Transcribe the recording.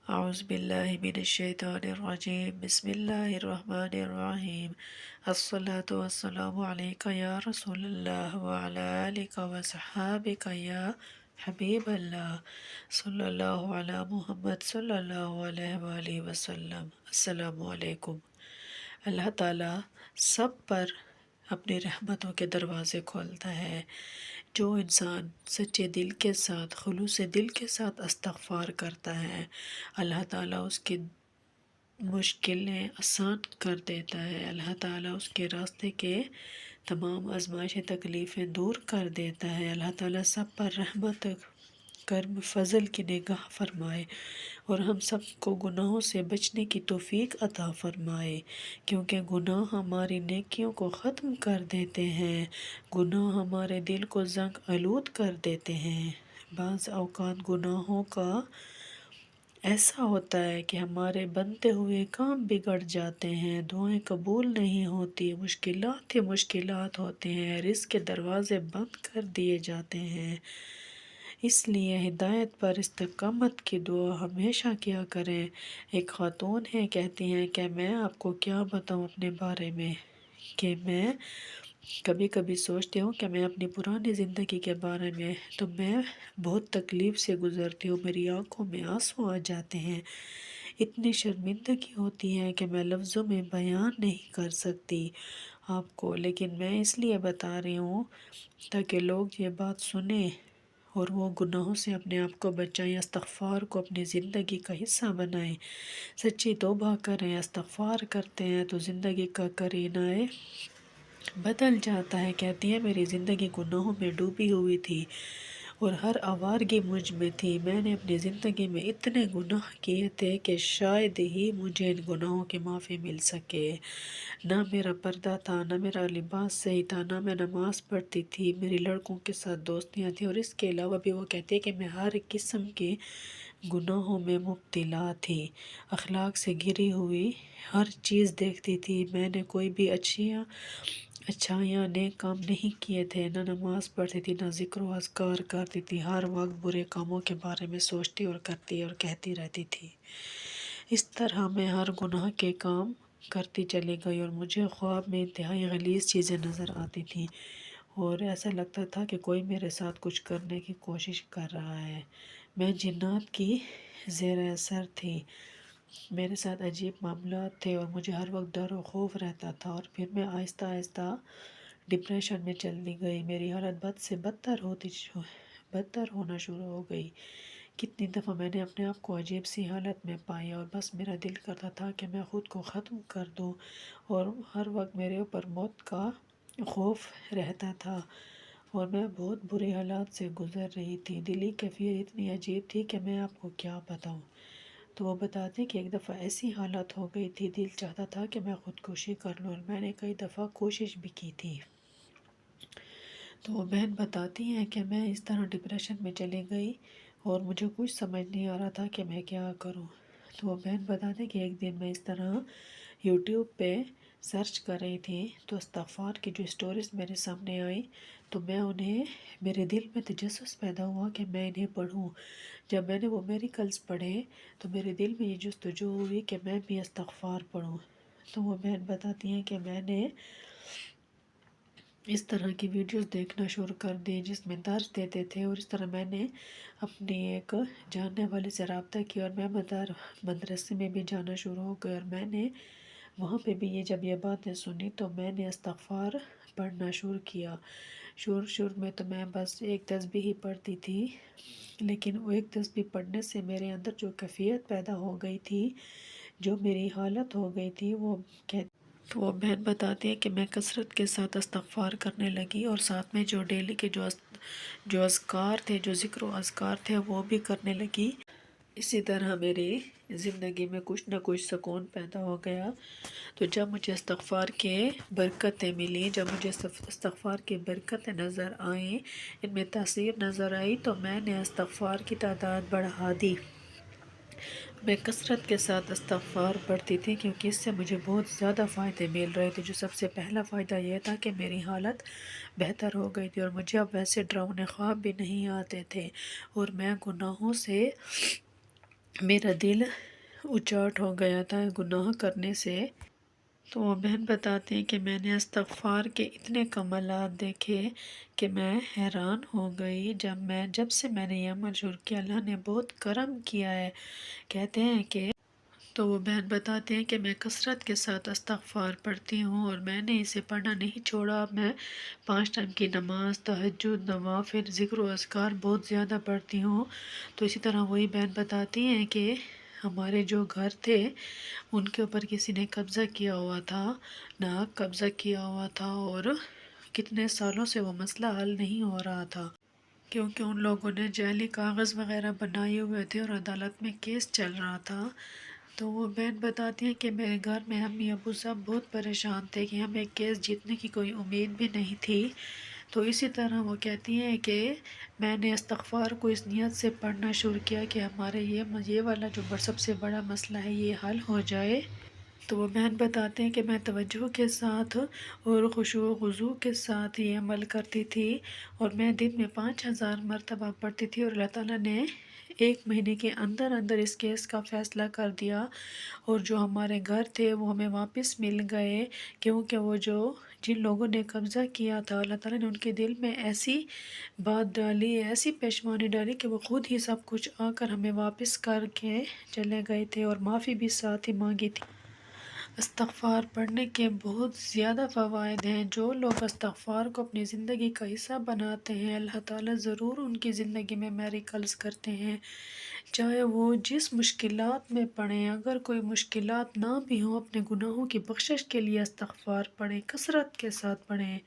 اعوذ باللہ من الشیطان الرجیم بسم اللہ الرحمن الرحیم الصلاۃ والسلام علیک یا رسول اللہ وعلی آلک وصحابک یا حبیب اللہ صلی اللہ علی محمد صلی اللہ علیہ وآلہ وسلم۔ السلام علیکم۔ اللہ تعالیٰ سب پر اپنی رحمتوں کے دروازے کھولتا ہے۔ جو انسان سچے دل کے ساتھ، خلوص دل کے ساتھ استغفار کرتا ہے، اللہ تعالیٰ اس کی مشکلیں آسان کر دیتا ہے۔ اللہ تعالیٰ اس کے راستے کے تمام آزمائشیں، تکلیفیں دور کر دیتا ہے۔ اللہ تعالیٰ سب پر رحمت، کرم، فضل کی نگاہ فرمائے اور ہم سب کو گناہوں سے بچنے کی توفیق عطا فرمائے، کیونکہ گناہ ہماری نیکیوں کو ختم کر دیتے ہیں، گناہ ہمارے دل کو زنگ آلود کر دیتے ہیں۔ بعض اوقات گناہوں کا ایسا ہوتا ہے کہ ہمارے بنتے ہوئے کام بگڑ جاتے ہیں، دعائیں قبول نہیں ہوتی، مشکلات ہی مشکلات ہوتے ہیں، رزق کے دروازے بند کر دیے جاتے ہیں۔ اس لیے ہدایت پر استقامت کی دعا ہمیشہ کیا کریں۔ ایک خاتون ہے، کہتی ہیں کہ میں آپ کو کیا بتاؤں اپنے بارے میں، کہ میں کبھی کبھی سوچتی ہوں کہ میں اپنی پرانی زندگی کے بارے میں تو میں بہت تکلیف سے گزرتی ہوں، میری آنکھوں میں آنسو آ جاتے ہیں، اتنی شرمندگی ہوتی ہے کہ میں لفظوں میں بیان نہیں کر سکتی آپ کو، لیکن میں اس لیے بتا رہی ہوں تاکہ لوگ یہ بات سنیں اور وہ گناہوں سے اپنے آپ کو بچائیں، استغفار کو اپنی زندگی کا حصہ بنائیں، سچی توبہ کریں۔ استغفار کرتے ہیں تو زندگی کا کرینہ بدل جاتا ہے۔ کہتی ہے میری زندگی گناہوں میں ڈوبی ہوئی تھی اور ہر آوارگی مجھ میں تھی، میں نے اپنی زندگی میں اتنے گناہ کیے تھے کہ شاید ہی مجھے ان گناہوں کی معافی مل سکے۔ نہ میرا پردہ تھا، نہ میرا لباس صحیح تھا، نہ میں نماز پڑھتی تھی، میری لڑکوں کے ساتھ دوستیاں تھیں، اور اس کے علاوہ بھی وہ کہتی ہے کہ میں ہر قسم کے گناہوں میں مبتلا تھی، اخلاق سے گری ہوئی ہر چیز دیکھتی تھی، میں نے کوئی بھی اچھائیاں نیک کام نہیں کیے تھے، نہ نماز پڑھتی تھی، نہ ذکر و اذکار کرتی تھی، ہر وقت برے کاموں کے بارے میں سوچتی اور کرتی اور کہتی رہتی تھی۔ اس طرح میں ہر گناہ کے کام کرتی چلی گئی اور مجھے خواب میں انتہائی غلیظ چیزیں نظر آتی تھیں اور ایسا لگتا تھا کہ کوئی میرے ساتھ کچھ کرنے کی کوشش کر رہا ہے، میں جنات کی زیر اثر تھی، میرے ساتھ عجیب معاملات تھے اور مجھے ہر وقت ڈر و خوف رہتا تھا، اور پھر میں آہستہ آہستہ ڈپریشن میں چلی گئی، میری حالت بد سے بدتر ہونا شروع ہو گئی۔ کتنی دفعہ میں نے اپنے آپ کو عجیب سی حالت میں پایا اور بس میرا دل کرتا تھا کہ میں خود کو ختم کر دوں، اور ہر وقت میرے اوپر موت کا خوف رہتا تھا اور میں بہت برے حالات سے گزر رہی تھی، دلی کیفیت اتنی عجیب تھی کہ میں آپ کو کیا بتاؤں۔ تو وہ بتاتے کہ ایک دفعہ ایسی حالت ہو گئی تھی، دل چاہتا تھا کہ میں خودکشی کر لوں، اور میں نے کئی دفعہ کوشش بھی کی تھی۔ تو وہ بہن بتاتی ہیں کہ میں اس طرح ڈپریشن میں چلی گئی اور مجھے کچھ سمجھ نہیں آ رہا تھا کہ میں کیا کروں۔ تو وہ بہن بتاتے کہ ایک دن میں اس طرح یوٹیوب پہ سرچ کر رہی تھی تو استغفار کی جو سٹوریز میرے سامنے آئی تو میں انہیں، میرے دل میں تجسس پیدا ہوا کہ میں انہیں پڑھوں۔ جب میں نے وہ میریکلز پڑھے تو میرے دل میں یہ جستجو ہوئی کہ میں بھی استغفار پڑھوں۔ تو وہ بہن بتاتی ہیں کہ میں نے اس طرح کی ویڈیوز دیکھنا شروع کر دی جس میں درس دیتے تھے، اور اس طرح میں نے اپنی ایک جاننے والے سے رابطہ کیا اور میں مدرسے میں بھی جانا شروع ہو گئی، اور میں نے وہاں پہ بھی جب یہ باتیں سنی تو میں نے استغفار پڑھنا شروع کیا۔ شروع میں تو میں بس ایک تسبیح ہی پڑھتی تھی، لیکن وہ ایک تسبیح پڑھنے سے میرے اندر جو کیفیت پیدا ہو گئی تھی، جو میری حالت ہو گئی تھی، تو وہ بہن بتاتی ہے کہ میں کثرت کے ساتھ استغفار کرنے لگی اور ساتھ میں جو ڈیلی کے جو اذکار تھے، جو ذکر و اذکار تھے وہ بھی کرنے لگی۔ اسی طرح میری زندگی میں کچھ نہ کچھ سکون پیدا ہو گیا۔ تو جب مجھے استغفار کے برکتیں ملی، جب مجھے استغفار کی برکتیں نظر آئیں، ان میں تاثیر نظر آئی، تو میں نے استغفار کی تعداد بڑھا دی۔ میں کثرت کے ساتھ استغفار پڑھتی تھی کیونکہ اس سے مجھے بہت زیادہ فائدے مل رہے تھے۔ جو سب سے پہلا فائدہ یہ تھا کہ میری حالت بہتر ہو گئی تھی اور مجھے اب ویسے ڈراؤنے خواب بھی نہیں آتے تھے، اور میں گناہوں سے میرا دل اچاٹ ہو گیا تھا گناہ کرنے سے۔ تو وہ بہن بتاتے ہیں کہ میں نے استغفار کے اتنے کمالات دیکھے کہ میں حیران ہو گئی، جب سے میں نے یہ عمل شروع کیا اللہ نے بہت کرم کیا ہے۔ کہتے ہیں کہ تو وہ بہن بتاتے ہیں کہ میں کثرت کے ساتھ استغفار پڑھتی ہوں اور میں نے اسے پڑھنا نہیں چھوڑا۔ میں 5 ٹائم کی نماز، تہجد، نوافل، ذکر و اذکار بہت زیادہ پڑھتی ہوں۔ تو اسی طرح وہی بہن بتاتی ہیں کہ ہمارے جو گھر تھے ان کے اوپر کسی نے قبضہ کیا ہوا تھا، ناک قبضہ کیا ہوا تھا، اور کتنے سالوں سے وہ مسئلہ حل نہیں ہو رہا تھا، کیونکہ ان لوگوں نے جعلی کاغذ وغیرہ بنائے ہوئے تھے اور عدالت میں کیس چل رہا تھا۔ تو وہ بہن بتاتی ہیں کہ میرے گھر میں امی ابو سب بہت پریشان تھے کہ ہمیں کیس جیتنے کی کوئی امید بھی نہیں تھی۔ تو اسی طرح وہ کہتی ہیں کہ میں نے استغفار کو اس نیت سے پڑھنا شروع کیا کہ ہمارے یہ والا جو سب سے بڑا مسئلہ ہے یہ حل ہو جائے۔ تو وہ بہن بتاتے ہیں کہ میں توجہ کے ساتھ اور خشوع و خضوع کے ساتھ یہ عمل کرتی تھی اور میں دن میں 5000 مرتبہ پڑھتی تھی، اور اللہ تعالیٰ نے 1 مہینے کے اندر اندر اس کیس کا فیصلہ کر دیا، اور جو ہمارے گھر تھے وہ ہمیں واپس مل گئے، کیونکہ وہ جن لوگوں نے قبضہ کیا تھا اللہ تعالیٰ نے ان کے دل میں ایسی بات ڈالی، ایسی پیشمانی ڈالی کہ وہ خود ہی سب کچھ آ کر ہمیں واپس کر کے چلے گئے تھے، اور معافی بھی ساتھ ہی مانگی تھی۔ استغفار پڑھنے کے بہت زیادہ فوائد ہیں۔ جو لوگ استغفار کو اپنی زندگی کا حصہ بناتے ہیں اللہ تعالیٰ ضرور ان کی زندگی میں میریکلز کرتے ہیں، چاہے وہ جس مشکلات میں پڑیں۔ اگر کوئی مشکلات نہ بھی ہوں، اپنے گناہوں کی بخشش کے لیے استغفار پڑھیں، کثرت کے ساتھ پڑھیں۔